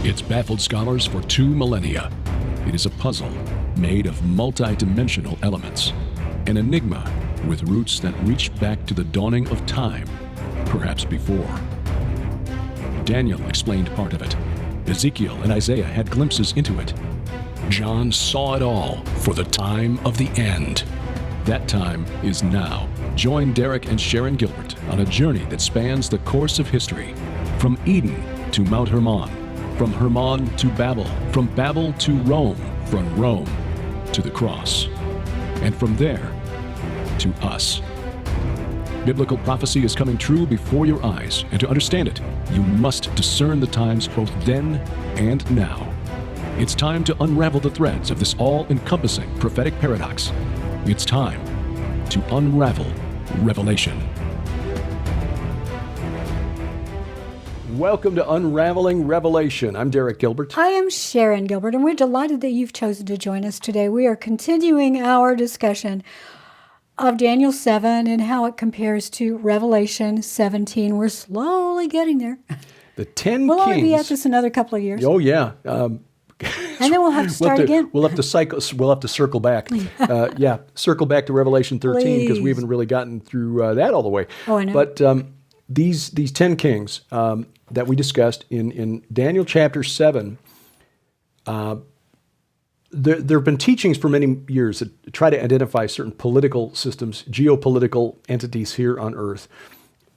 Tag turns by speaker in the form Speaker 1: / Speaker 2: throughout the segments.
Speaker 1: It's baffled scholars for 2 millennia. It is a puzzle made of multi-dimensional elements, an enigma with roots that reach back to the dawning of time, perhaps before. Daniel explained part of it. Ezekiel and Isaiah had glimpses into it. John saw it all for the time of the end. That time is now. Join Derek and Sharon Gilbert on a journey that spans the course of history, from Eden to Mount Hermon, from Hermon to Babel, from Babel to Rome, from Rome to the cross, and from there to us. Biblical prophecy is coming true before your eyes, and to understand it, you must discern the times both then and now. It's time to unravel the threads of this all-encompassing prophetic paradox. It's time to unravel Revelation. Welcome to Unraveling Revelation. I'm Derek Gilbert.
Speaker 2: I am Sharon Gilbert, and we're delighted that you've chosen to join us today. We are continuing our discussion of Daniel 7 and how it compares to Revelation 17. We're slowly getting there.
Speaker 1: The 10
Speaker 2: we'll
Speaker 1: kings.
Speaker 2: only be at this another couple of years.
Speaker 1: Oh, yeah.
Speaker 2: And then we'll have to start again.
Speaker 1: We'll have to circle back. Circle back to Revelation 13 because we haven't really gotten through that all the way.
Speaker 2: Oh, I know.
Speaker 1: But these 10 kings that we discussed in Daniel chapter 7, there have been teachings for many years that try to identify certain political systems, geopolitical entities here on earth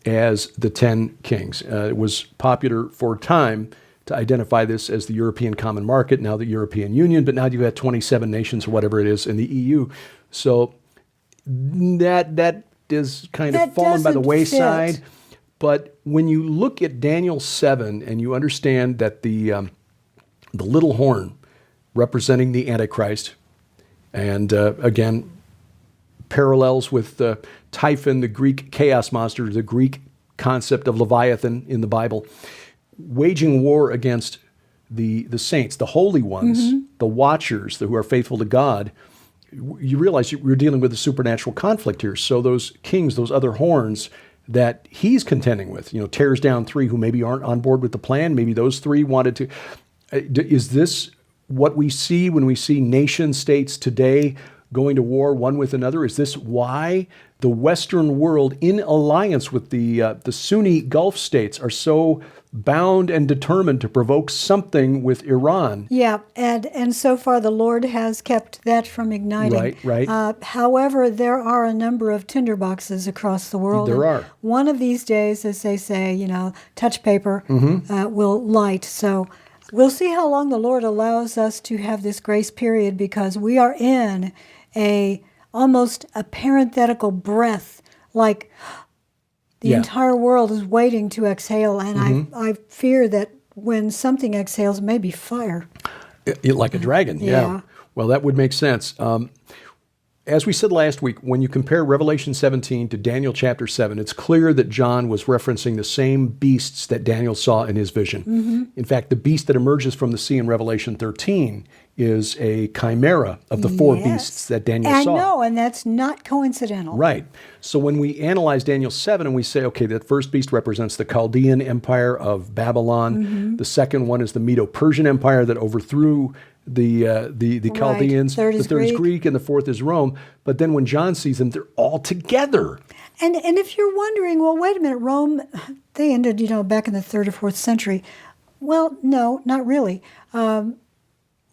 Speaker 1: as the 10 kings. It was popular for a time to identify this as the European Common Market, now the European Union, but now you've got 27 nations or whatever it is in the EU. So that is kind of fallen by the wayside. But when you look at Daniel 7 and you understand that the little horn representing the Antichrist, and again, parallels with Typhon, the Greek chaos monster, the Greek concept of Leviathan in the Bible, waging war against the saints, the holy ones, the watchers who are faithful to God, you realize you're dealing with a supernatural conflict here. So those kings, those other horns that he's contending with, tears down 3 who maybe aren't on board with the plan. Maybe those 3 wanted to. Is this what we see when we see nation states today going to war one with another? Is this why the Western world, in alliance with the Sunni Gulf states, are so bound and determined to provoke something with Iran?
Speaker 2: Yeah, and so far the Lord has kept that from igniting.
Speaker 1: Right.
Speaker 2: However, there are a number of tinderboxes across the world.
Speaker 1: There are.
Speaker 2: One of these days, as they say, touch paper will light. So we'll see how long the Lord allows us to have this grace period, because we are in almost a parenthetical breath, like the entire world is waiting to exhale, and I fear that when something exhales, maybe fire.
Speaker 1: Like a dragon, yeah. Well, that would make sense. As we said last week, when you compare Revelation 17 to Daniel chapter 7, it's clear that John was referencing the same beasts that Daniel saw in his vision. In fact, the beast that emerges from the sea in Revelation 13 is a chimera of the 4 beasts that Daniel saw.
Speaker 2: I know, and that's not coincidental.
Speaker 1: Right. So when we analyze Daniel 7 and we say, okay, that first beast represents the Chaldean Empire of Babylon. The second one is the Medo-Persian Empire that overthrew the Chaldeans.
Speaker 2: Third
Speaker 1: the
Speaker 2: is
Speaker 1: third is Greek, and the fourth is Rome. But then when John sees them, they're all together.
Speaker 2: And if you're wondering, well, wait a minute, Rome, they ended, back in the 3rd or 4th century. Well, no, not really.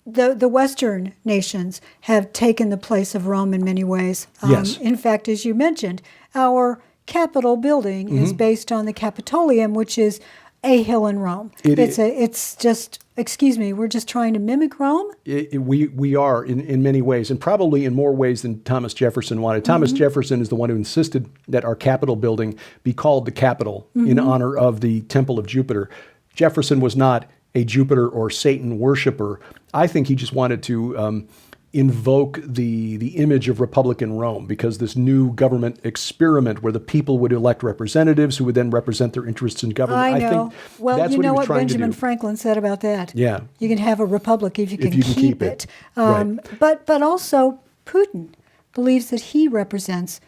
Speaker 2: The Western nations have taken the place of Rome in many ways.
Speaker 1: Yes.
Speaker 2: In fact, as you mentioned, our Capitol building is based on the Capitolium, which is a hill in Rome. It's just, excuse me, we're just trying to mimic Rome?
Speaker 1: We are in many ways, and probably in more ways than Thomas Jefferson wanted. Thomas Jefferson is the one who insisted that our Capitol building be called the Capitol in honor of the Temple of Jupiter. Jefferson was not a Jupiter or Satan worshiper. I think he just wanted to invoke the image of Republican Rome, because this new government experiment where the people would elect representatives who would then represent their interests in government.
Speaker 2: I know.
Speaker 1: think
Speaker 2: well,
Speaker 1: that's
Speaker 2: you
Speaker 1: what
Speaker 2: know
Speaker 1: he was
Speaker 2: what
Speaker 1: trying
Speaker 2: Benjamin
Speaker 1: to do.
Speaker 2: Franklin said about that.
Speaker 1: Yeah.
Speaker 2: You can have a republic if you can keep it.
Speaker 1: Right.
Speaker 2: But also Putin believes that he represents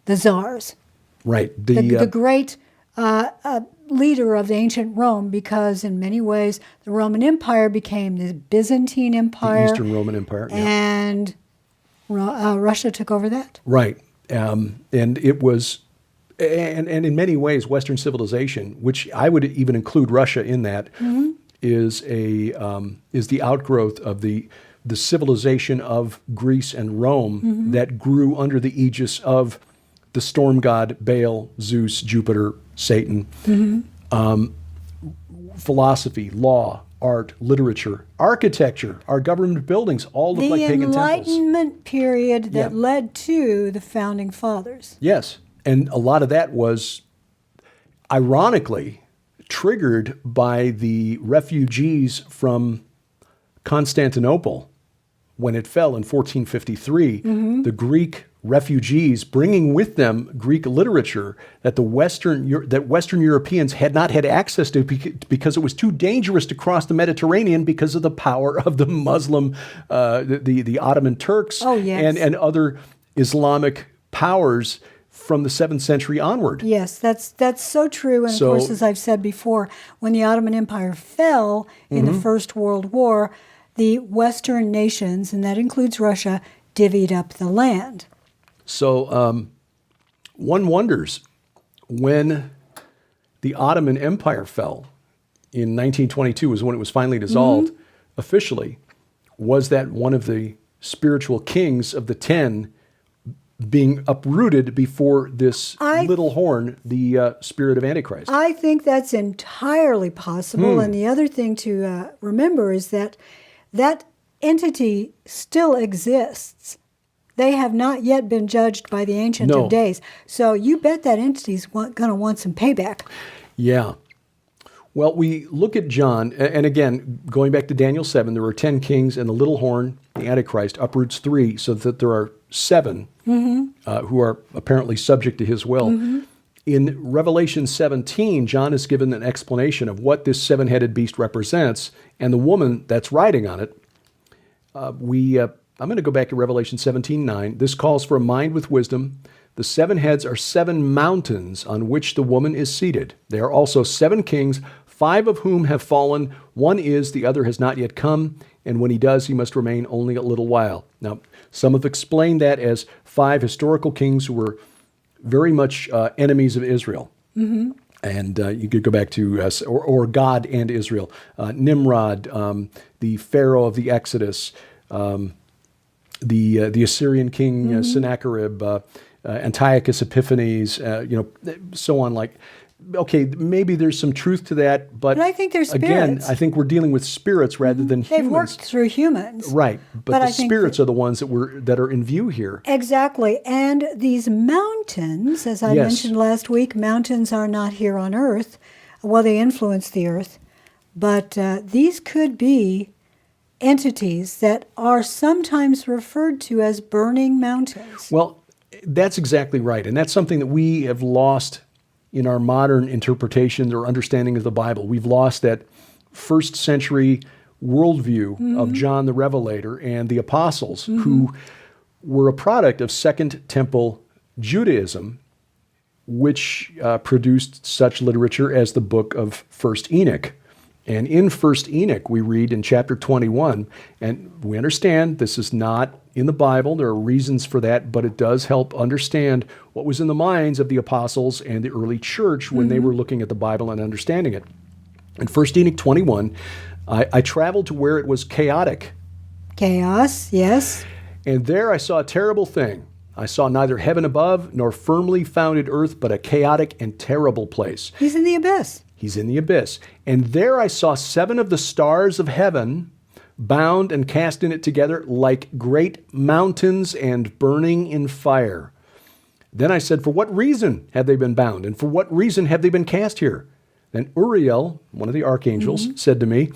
Speaker 2: the czars.
Speaker 1: Right.
Speaker 2: The great leader of the ancient Rome, because in many ways the Roman Empire became the Byzantine Empire.
Speaker 1: The Eastern Roman Empire. Yeah.
Speaker 2: And Russia took over that.
Speaker 1: Right. And it was, and in many ways, Western civilization, which I would even include Russia in that, is the outgrowth of the civilization of Greece and Rome that grew under the aegis of the storm god Baal, Zeus, Jupiter, Satan. Philosophy, law, art, literature, architecture, our government buildings all look like pagan temples.
Speaker 2: The Enlightenment period that led to the Founding Fathers.
Speaker 1: Yes, and a lot of that was, ironically, triggered by the refugees from Constantinople when it fell in 1453. The Greek refugees bringing with them Greek literature that Western Europeans had not had access to because it was too dangerous to cross the Mediterranean because of the power of the Muslim, the Ottoman Turks and other Islamic powers from the 7th century onward.
Speaker 2: Yes, that's so true. And of course, as I've said before, when the Ottoman Empire fell in the First World War, the Western nations, and that includes Russia, divvied up the land.
Speaker 1: So one wonders, when the Ottoman Empire fell in 1922 was when it was finally dissolved officially, was that one of the spiritual kings of the 10 being uprooted before this little horn, the spirit of Antichrist?
Speaker 2: I think that's entirely possible. And the other thing to remember is that that entity still exists. They have not yet been judged by the Ancient of Days. So you bet that entity's going to want some payback. Yeah.
Speaker 1: Well, we look at John, and again, going back to Daniel 7, there are 10 kings, and the little horn, the Antichrist, uproots 3, so that there are 7 who are apparently subject to his will. In Revelation 17, John is given an explanation of what this 7-headed beast represents, and the woman that's riding on it. I'm going to go back to Revelation 17:9. This calls for a mind with wisdom. The 7 heads are 7 mountains on which the woman is seated. They are also 7 kings, 5 of whom have fallen. One is, the other has not yet come, and when he does, he must remain only a little while. Now, some have explained that as 5 historical kings who were very much enemies of Israel. And you could go back to, or God and Israel. Nimrod, the Pharaoh of the Exodus, the Assyrian king Sennacherib, Antiochus Epiphanes, so on. Like, okay, maybe there's some truth to that, but
Speaker 2: I think there's spirits.
Speaker 1: Again, I think we're dealing with spirits rather than humans.
Speaker 2: They've worked through humans,
Speaker 1: right? But the spirits are the ones that are in view here.
Speaker 2: Exactly, and these mountains, as I mentioned last week, mountains are not here on Earth. Well, they influence the Earth, but these could be entities that are sometimes referred to as burning mountains.
Speaker 1: Well, that's exactly right. And that's something that we have lost in our modern interpretations or understanding of the Bible. We've lost that first century worldview of John the Revelator and the apostles, who were a product of Second Temple Judaism, which produced such literature as the book of First Enoch. And in First Enoch, we read in chapter 21, and we understand this is not in the Bible. There are reasons for that, but it does help understand what was in the minds of the apostles and the early church when they were looking at the Bible and understanding it. In First Enoch 21, I traveled to where it was chaotic.
Speaker 2: Chaos, yes.
Speaker 1: And there I saw a terrible thing. I saw neither heaven above nor firmly founded earth, but a chaotic and terrible place.
Speaker 2: He's in the abyss.
Speaker 1: He's in the abyss. And there I saw 7 of the stars of heaven bound and cast in it together like great mountains and burning in fire. Then I said, for what reason have they been bound? And for what reason have they been cast here? Then Uriel, one of the archangels, said to me,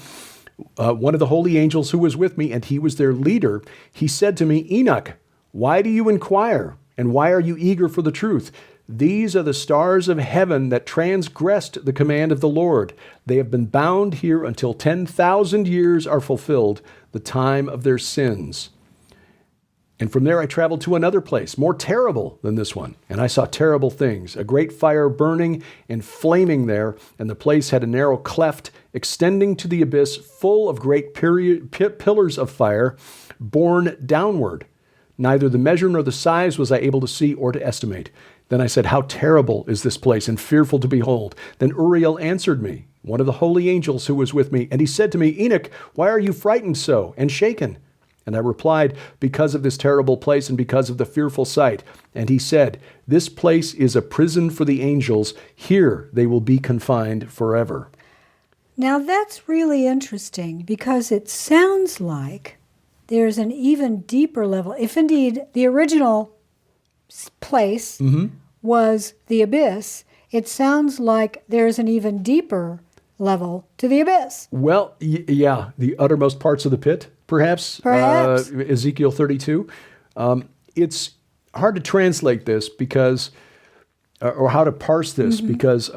Speaker 1: one of the holy angels who was with me, and he was their leader, he said to me, Enoch, why do you inquire? And why are you eager for the truth? These are the stars of heaven that transgressed the command of the Lord. They have been bound here until 10,000 years are fulfilled, the time of their sins. And from there I traveled to another place, more terrible than this one. And I saw terrible things, a great fire burning and flaming there, and the place had a narrow cleft extending to the abyss, full of great pillars of fire, borne downward. Neither the measure nor the size was I able to see or to estimate. Then I said, how terrible is this place, and fearful to behold. Then Uriel answered me, one of the holy angels who was with me, and he said to me, Enoch, why are you frightened so and shaken? And I replied, because of this terrible place and because of the fearful sight. And he said, this place is a prison for the angels. Here they will be confined forever.
Speaker 2: Now that's really interesting because it sounds like there's an even deeper level. If indeed the original place was the abyss, it sounds like there's an even deeper level to the abyss.
Speaker 1: Well, yeah, the uttermost parts of the pit, perhaps. Ezekiel 32. It's hard to translate this because, or how to parse this because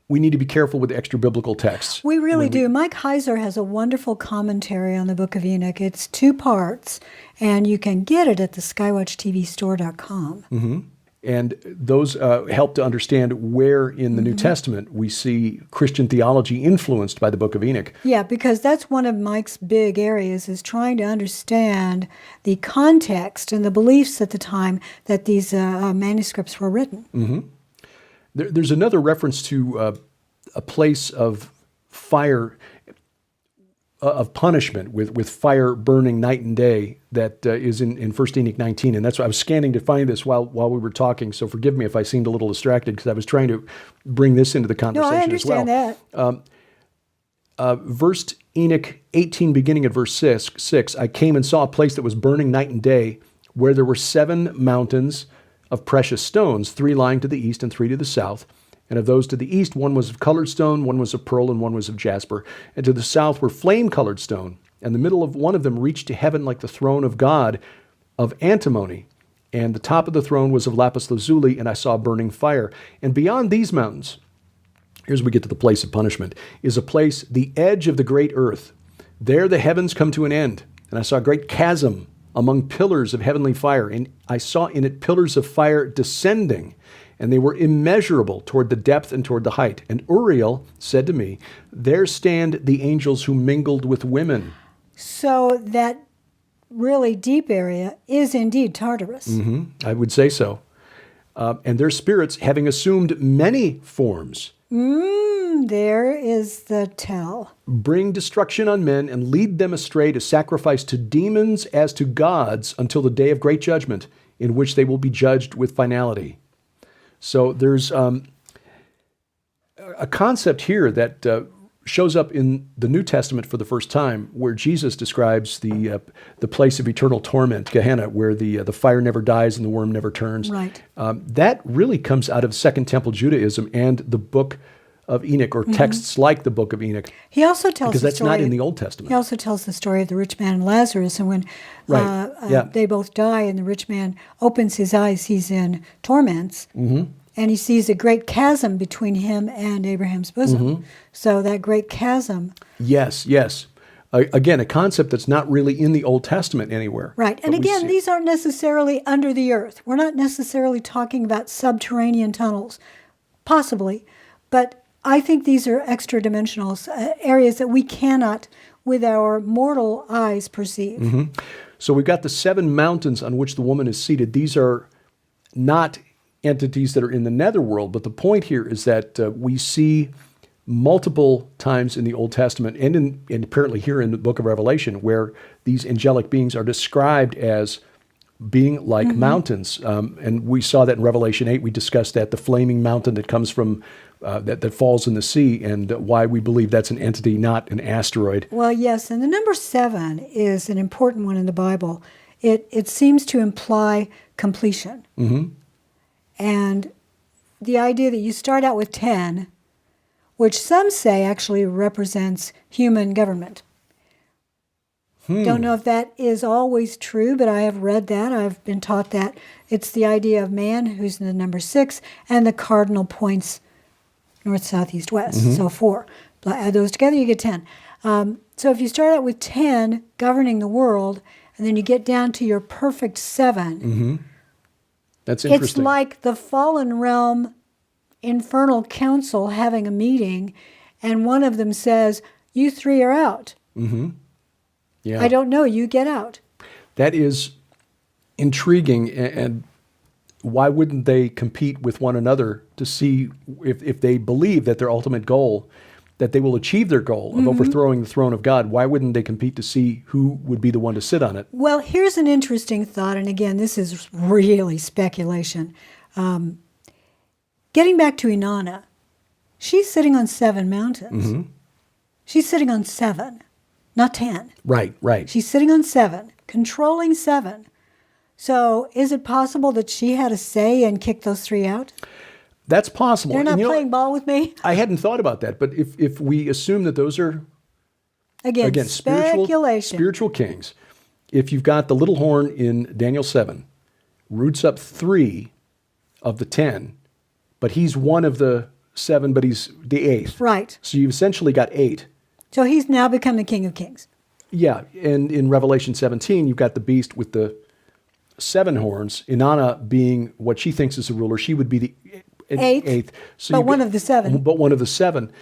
Speaker 1: we need to be careful with extra biblical texts.
Speaker 2: We really do. Mike Heiser has a wonderful commentary on the Book of Enoch. It's 2 parts, and you can get it at the skywatchtvstore.com.
Speaker 1: And those help to understand where in the New Testament we see Christian theology influenced by the Book of Enoch.
Speaker 2: Yeah, because that's one of Mike's big areas, is trying to understand the context and the beliefs at the time that these manuscripts were written.
Speaker 1: There's another reference to a place of fire, of punishment, with fire burning night and day, that is in 1 Enoch 19. And that's why I was scanning to find this while we were talking. So forgive me if I seemed a little distracted, because I was trying to bring this into the conversation as well.
Speaker 2: No, I understand that.
Speaker 1: Verse Enoch 18, beginning at verse 6, I came and saw a place that was burning night and day, where there were 7 mountains of precious stones, 3 lying to the east and 3 to the south. And of those to the east, one was of colored stone, one was of pearl, and one was of jasper. And to the south were flame-colored stone. And the middle of one of them reached to heaven like the throne of God of antimony. And the top of the throne was of lapis lazuli, and I saw burning fire. And beyond these mountains, here's where we get to the place of punishment, is a place, the edge of the great earth. There the heavens come to an end. And I saw a great chasm among pillars of heavenly fire. And I saw in it pillars of fire descending, and they were immeasurable toward the depth and toward the height. And Uriel said to me, there stand the angels who mingled with women.
Speaker 2: So that really deep area is indeed Tartarus.
Speaker 1: I would say so. And their spirits, having assumed many forms,
Speaker 2: there is the tell.
Speaker 1: bring destruction on men and lead them astray to sacrifice to demons as to gods until the day of great judgment, in which they will be judged with finality. So there's a concept here that shows up in the New Testament for the first time, where Jesus describes the place of eternal torment, Gehenna, where the fire never dies and the worm never turns.
Speaker 2: Right.
Speaker 1: That really comes out of Second Temple Judaism and the Book of Enoch, or texts like the Book of Enoch.
Speaker 2: He also tells
Speaker 1: because
Speaker 2: the
Speaker 1: that's
Speaker 2: story,
Speaker 1: not in the Old Testament.
Speaker 2: He also tells the story of the rich man and Lazarus, and when they both die and the rich man opens his eyes, he's in torments, and he sees a great chasm between him and Abraham's bosom. So that great chasm.
Speaker 1: Yes. Again, a concept that's not really in the Old Testament anywhere.
Speaker 2: Right. And again, these aren't necessarily under the earth. We're not necessarily talking about subterranean tunnels, possibly, but I think these are extra-dimensional areas that we cannot, with our mortal eyes, perceive.
Speaker 1: So we've got the 7 mountains on which the woman is seated. These are not entities that are in the netherworld, but the point here is that we see multiple times in the Old Testament and apparently here in the book of Revelation, where these angelic beings are described as being like mountains. And we saw that in Revelation 8. We discussed that, the flaming mountain that comes from, that falls in the sea, and why we believe that's an entity, not an asteroid.
Speaker 2: Well, yes, and the number 7 is an important one in the Bible. It seems to imply completion. And the idea that you start out with 10, which some say actually represents human government. Don't know if that is always true, but I have read that. I've been taught that. It's the idea of man, who's in the number 6, and the cardinal points north, south, east, west. So 4. Add those together, you get 10. So if you start out with 10 governing the world, and then you get down to your perfect 7.
Speaker 1: That's
Speaker 2: It's
Speaker 1: interesting.
Speaker 2: like the fallen realm infernal council having a meeting, and one of them says, "You 3 are out.
Speaker 1: Yeah.
Speaker 2: I don't know. You get out."
Speaker 1: That is intriguing, and why wouldn't they compete with one another to see if they believe that their ultimate goal, that they will achieve their goal of overthrowing the throne of God, why wouldn't they compete to see who would be the one to sit on it?
Speaker 2: Well, here's an interesting thought, and again, this is really speculation. Getting back to Inanna, she's sitting on 7 mountains. She's sitting on 7, not 10.
Speaker 1: Right.
Speaker 2: She's sitting on 7, controlling 7. So is it possible that she had a say and kicked those 3 out?
Speaker 1: That's possible.
Speaker 2: They're not
Speaker 1: And,
Speaker 2: playing ball with me?
Speaker 1: I hadn't thought about that, but if we assume that those are,
Speaker 2: Again, speculation.
Speaker 1: spiritual kings, if you've got the little horn in Daniel 7, roots up 3 of the 10, but he's one of the 7, but he's the 8th.
Speaker 2: Right.
Speaker 1: So you've essentially got 8.
Speaker 2: So he's now become the King of Kings.
Speaker 1: Yeah, and in Revelation 17, you've got the beast with the 7 horns. Inanna being what she thinks is the ruler, she would be the eighth. So
Speaker 2: but one of the 7.
Speaker 1: But one of the 7.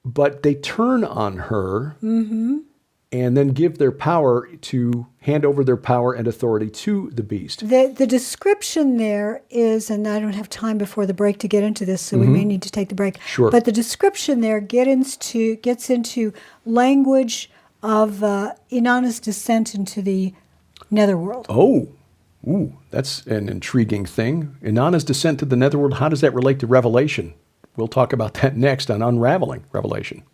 Speaker 1: But they turn on her and then give their power to hand over their power and authority to the beast.
Speaker 2: The description there is, and I don't have time before the break to get into this, so we may need to take the break.
Speaker 1: Sure.
Speaker 2: But the description there gets into language of Inanna's descent into the netherworld.
Speaker 1: Oh, ooh, that's an intriguing thing. Inanna's descent to the netherworld, how does that relate to Revelation? We'll talk about that next on Unraveling Revelation.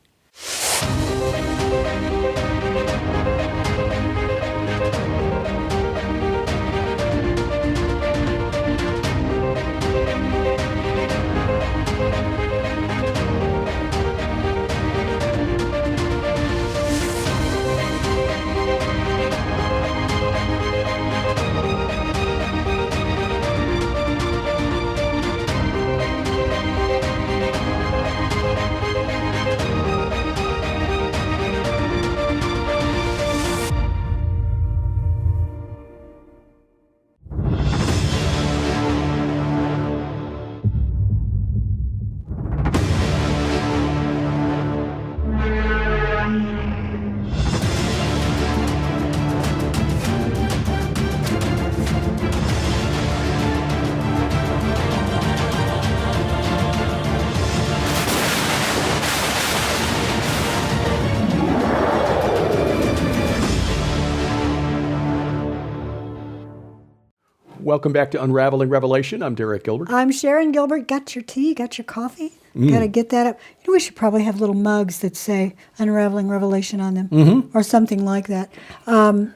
Speaker 1: Welcome back to Unraveling Revelation. I'm Derek Gilbert.
Speaker 2: I'm Sharon Gilbert. Got your tea? Got your coffee? Got to get that up. You know, we should probably have little mugs that say Unraveling Revelation on them or something like that.
Speaker 1: Or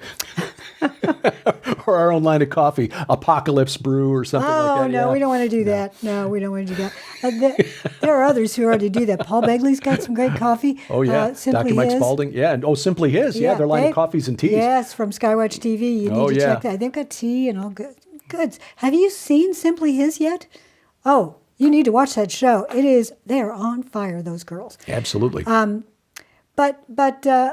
Speaker 1: our own line of coffee, Apocalypse Brew or something like that.
Speaker 2: Oh, no, we don't want to do that. No, we don't want to do that. There are others who already do that. Paul Begley's got some great coffee.
Speaker 1: Oh, yeah.
Speaker 2: Simply
Speaker 1: Dr. Mike
Speaker 2: His.
Speaker 1: Spalding. Yeah. And, Simply His. Yeah. Their line of coffees and teas.
Speaker 2: Yes, from Skywatch TV. You need to check that. They've got tea and all goods. Have you seen Simply His yet? Oh, you need to watch that show. They're on fire, those girls.
Speaker 1: Absolutely.
Speaker 2: But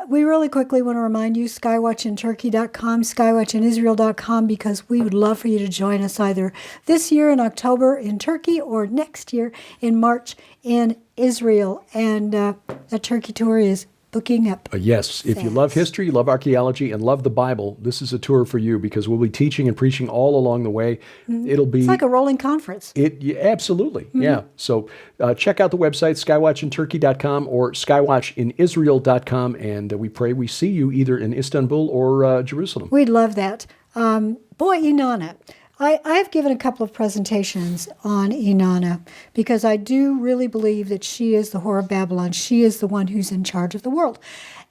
Speaker 2: we really quickly want to remind you, skywatchinturkey.com, skywatchinisrael.com, because we would love for you to join us either this year in October in Turkey or next year in March in Israel. And that Turkey tour is booking up.
Speaker 1: Yes. If you love history, love archaeology, and love the Bible, this is a tour for you because we'll be teaching and preaching all along the way. It'll be...
Speaker 2: It's like a rolling conference.
Speaker 1: Absolutely. Yeah. So check out the website, skywatchinturkey.com or skywatchinisrael.com, and we pray we see you either in Istanbul or Jerusalem.
Speaker 2: We'd love that. Boy, Inanna. I've given a couple of presentations on Inanna because I do really believe that she is the whore of Babylon. She is the one who's in charge of the world.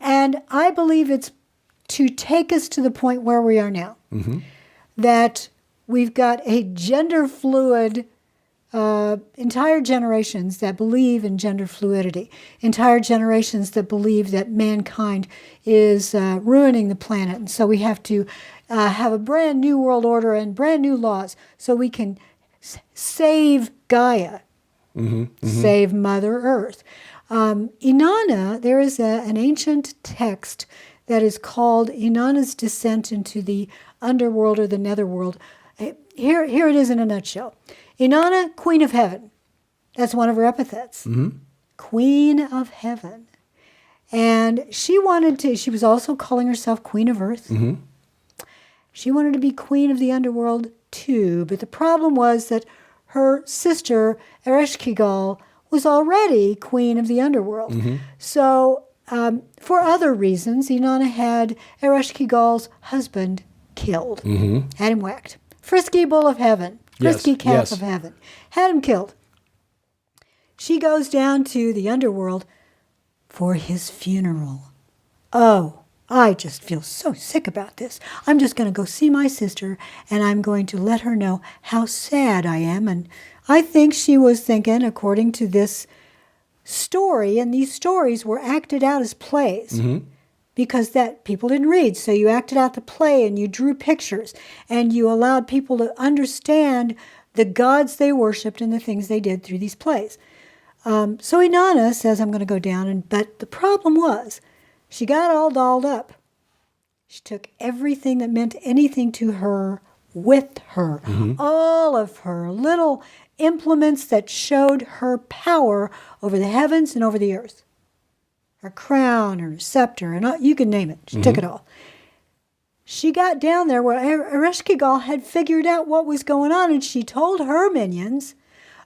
Speaker 2: And I believe it's to take us to the point where we are now, that we've got a gender fluid, entire generations that believe in gender fluidity, entire generations that believe that mankind is ruining the planet. And so we have to have a brand new world order and brand new laws so we can save Gaia, save Mother Earth. Inanna, there is an ancient text that is called Inanna's descent into the underworld or the netherworld. Here it is in a nutshell. Inanna, Queen of Heaven. That's one of her epithets. Queen of Heaven. And she was also calling herself Queen of Earth. She wanted to be Queen of the underworld too, but the problem was that her sister, Ereshkigal, was already Queen of the underworld. So, for other reasons, Inanna had Ereshkigal's husband killed, had him whacked. Frisky bull of heaven, frisky calf of heaven, had him killed. She goes down to the underworld for his funeral. Oh, I just feel so sick about this. I'm just going to go see my sister, and I'm going to let her know how sad I am. And I think she was thinking, according to this story, and these stories were acted out as plays, because that people didn't read. So you acted out the play, and you drew pictures, and you allowed people to understand the gods they worshipped and the things they did through these plays. So Inanna says, I'm going to go down, but the problem was, she got all dolled up. She took everything that meant anything to her with her. All of her little implements that showed her power over the heavens and over the earth. Her crown, her scepter, and all, you can name it. She took it all. She got down there where Ereshkigal had figured out what was going on, and she told her minions,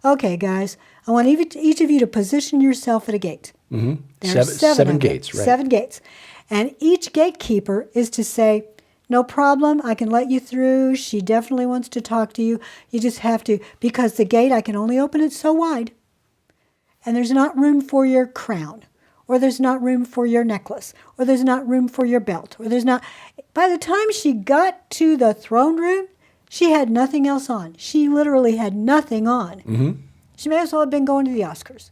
Speaker 2: okay, guys, I want each of you to position yourself at a gate. There are seven
Speaker 1: gates, right?
Speaker 2: 7 gates. And each gatekeeper is to say, no problem, I can let you through. She definitely wants to talk to you. You just have to, because the gate, I can only open it so wide. And there's not room for your crown, or there's not room for your necklace, or there's not room for your belt, or there's not. By the time she got to the throne room, she had nothing else on. She literally had nothing on. She may as well have been going to the Oscars.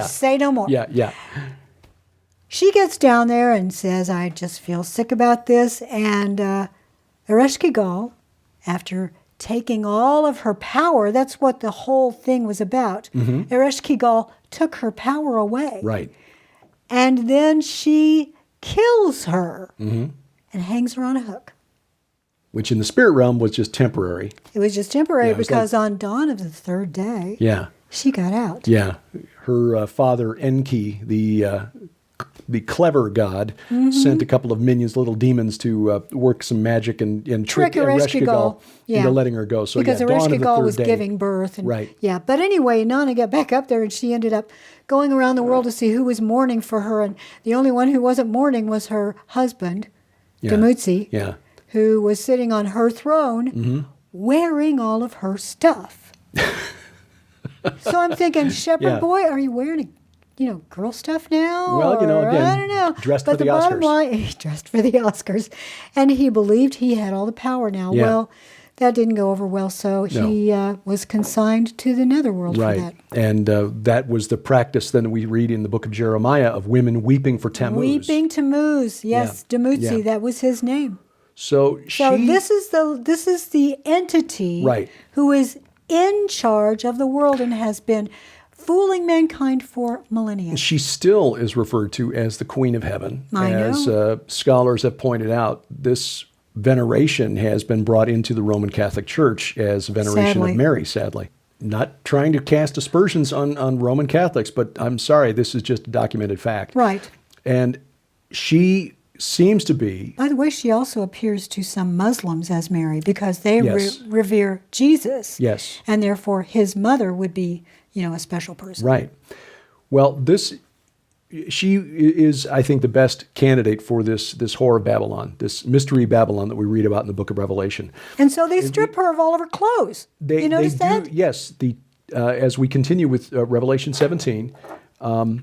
Speaker 2: Say no more. She gets down there and says, I just feel sick about this. And Ereshkigal, after taking all of her power, that's what the whole thing was about. Ereshkigal took her power away.
Speaker 1: Right.
Speaker 2: And then she kills her and hangs her on a hook.
Speaker 1: Which in the spirit realm was just temporary.
Speaker 2: It was just temporary because on dawn of the third day, she got out.
Speaker 1: Her father Enki, the clever god, sent a couple of minions, little demons, to work some magic and trick Ereshkigal into letting her go. So
Speaker 2: because Ereshkigal was giving birth. And, but anyway, Inanna got back up there, and she ended up going around the world to see who was mourning for her. And the only one who wasn't mourning was her husband, Dumuzi, who was sitting on her throne wearing all of her stuff. So I'm thinking, shepherd boy, are you wearing girl stuff now?
Speaker 1: Well, again,
Speaker 2: I don't know.
Speaker 1: Dressed for the Oscars. But
Speaker 2: the bottom line, he dressed for the Oscars. And he believed he had all the power now. Well, that didn't go over well, so he was consigned to the netherworld for that.
Speaker 1: And that was the practice then we read in the book of Jeremiah of women weeping for Tammuz.
Speaker 2: Weeping Tammuz, yes, Dumuzi, that was his name. So this is the entity who is in charge of the world and has been fooling mankind for millennia.
Speaker 1: She still is referred to as the Queen of Heaven. As scholars have pointed out, this veneration has been brought into the Roman Catholic Church as veneration of Mary, sadly. Not trying to cast aspersions on Roman Catholics, but I'm sorry, this is just a documented fact.
Speaker 2: Right.
Speaker 1: And she seems to be...
Speaker 2: By the way, she also appears to some Muslims as Mary because they revere Jesus.
Speaker 1: Yes.
Speaker 2: And therefore his mother would be, a special person.
Speaker 1: Right. Well, she is, I think, the best candidate for this whore of Babylon, this mystery Babylon that we read about in the book of Revelation.
Speaker 2: And so they strip her of all of her clothes. You notice that?
Speaker 1: Yes. As we continue with Revelation 17, the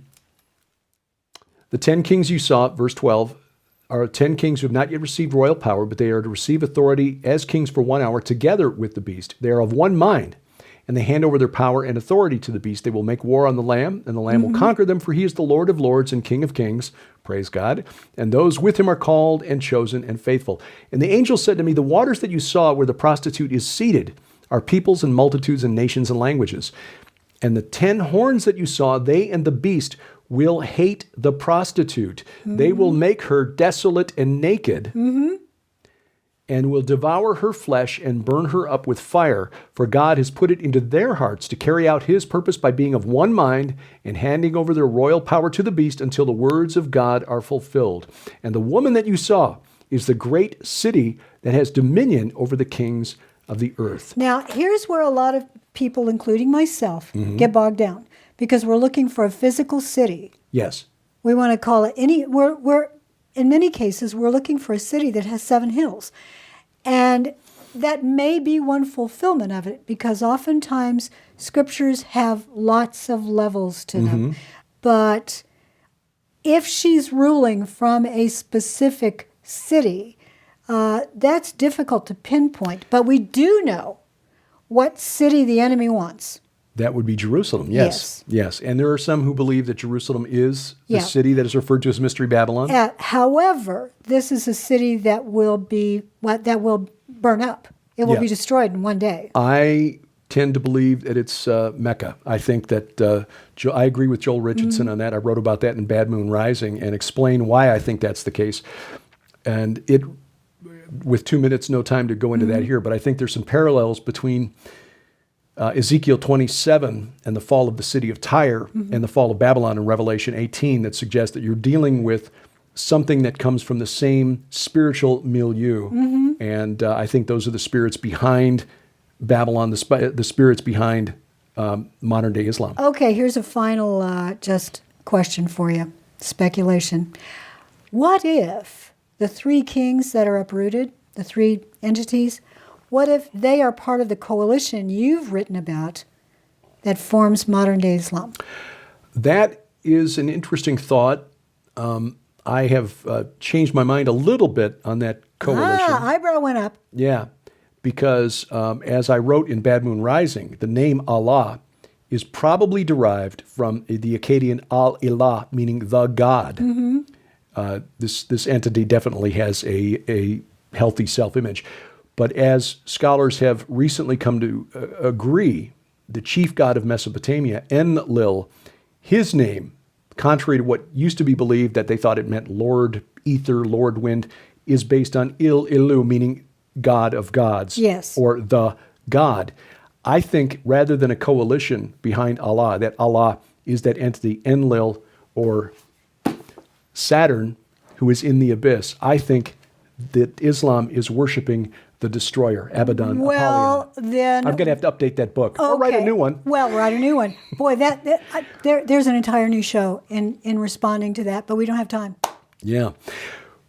Speaker 1: 10 kings you saw, verse 12, are 10 kings who have not yet received royal power, but they are to receive authority as kings for 1 hour together with the beast. They are of one mind, and they hand over their power and authority to the beast. They will make war on the Lamb, and the Lamb will conquer them, for he is the Lord of lords and King of kings. Praise God. And those with him are called and chosen and faithful. And the angel said to me, the waters that you saw where the prostitute is seated are peoples and multitudes and nations and languages. And the 10 horns that you saw, they and the beast will hate the prostitute. They will make her desolate and naked, and will devour her flesh and burn her up with fire. For God has put it into their hearts to carry out his purpose by being of one mind and handing over their royal power to the beast until the words of God are fulfilled. And the woman that you saw is the great city that has dominion over the kings of the earth.
Speaker 2: Now, here's where a lot of people, including myself, get bogged down, because we're looking for a physical city.
Speaker 1: Yes.
Speaker 2: We want to call it we're in many cases, we're looking for a city that has 7 hills. And that may be one fulfillment of it, because oftentimes scriptures have lots of levels to them. But if she's ruling from a specific city, that's difficult to pinpoint. But we do know what city the enemy wants.
Speaker 1: That would be Jerusalem, yes. Yes. And there are some who believe that Jerusalem is the city that is referred to as Mystery Babylon.
Speaker 2: However, this is a city that will burn up. It will be destroyed in one day.
Speaker 1: I tend to believe that it's Mecca. I think that I agree with Joel Richardson on that. I wrote about that in Bad Moon Rising and explain why I think that's the case. And with 2 minutes, no time to go into that here, but I think there's some parallels between Ezekiel 27 and the fall of the city of Tyre and the fall of Babylon in Revelation 18 that suggests that you're dealing with something that comes from the same spiritual milieu. And I think those are the spirits behind Babylon, the spirits behind modern-day Islam.
Speaker 2: Okay, here's a final just question for you, speculation. What if the 3 kings that are uprooted, the 3 entities, what if they are part of the coalition you've written about that forms modern-day Islam?
Speaker 1: That is an interesting thought. I have changed my mind a little bit on that coalition.
Speaker 2: Eyebrow went up.
Speaker 1: Yeah, because as I wrote in Bad Moon Rising, the name Allah is probably derived from the Akkadian al-Ilah, meaning the God. This entity definitely has a healthy self-image. But as scholars have recently come to agree, the chief god of Mesopotamia, Enlil, his name, contrary to what used to be believed that they thought it meant Lord Ether, Lord Wind, is based on Il-Ilu, meaning God of gods, or the God. I think rather than a coalition behind Allah, that Allah is that entity, Enlil, or Saturn, who is in the abyss. I think that Islam is worshiping the destroyer, Abaddon,
Speaker 2: Well,
Speaker 1: Apollyon.
Speaker 2: then...
Speaker 1: I'm going to have to update that book. Or write a new one.
Speaker 2: Well, write a new one. Boy, there's an entire new show in responding to that, but we don't have time.
Speaker 1: Yeah.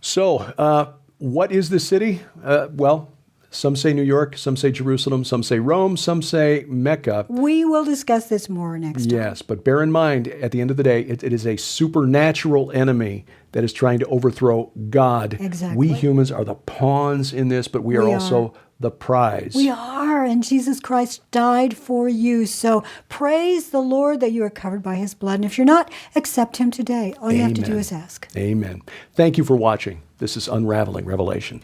Speaker 1: So, what is the city? Well, some say New York, some say Jerusalem, some say Rome, some say Mecca.
Speaker 2: We will discuss this more next time.
Speaker 1: Yes, but bear in mind, at the end of the day, it is a supernatural enemy that is trying to overthrow God.
Speaker 2: Exactly.
Speaker 1: We humans are the pawns in this, but we are also the prize.
Speaker 2: We are, and Jesus Christ died for you. So praise the Lord that you are covered by his blood. And if you're not, accept him today. All you have to do is ask.
Speaker 1: Amen. Thank you for watching. This is Unraveling Revelation.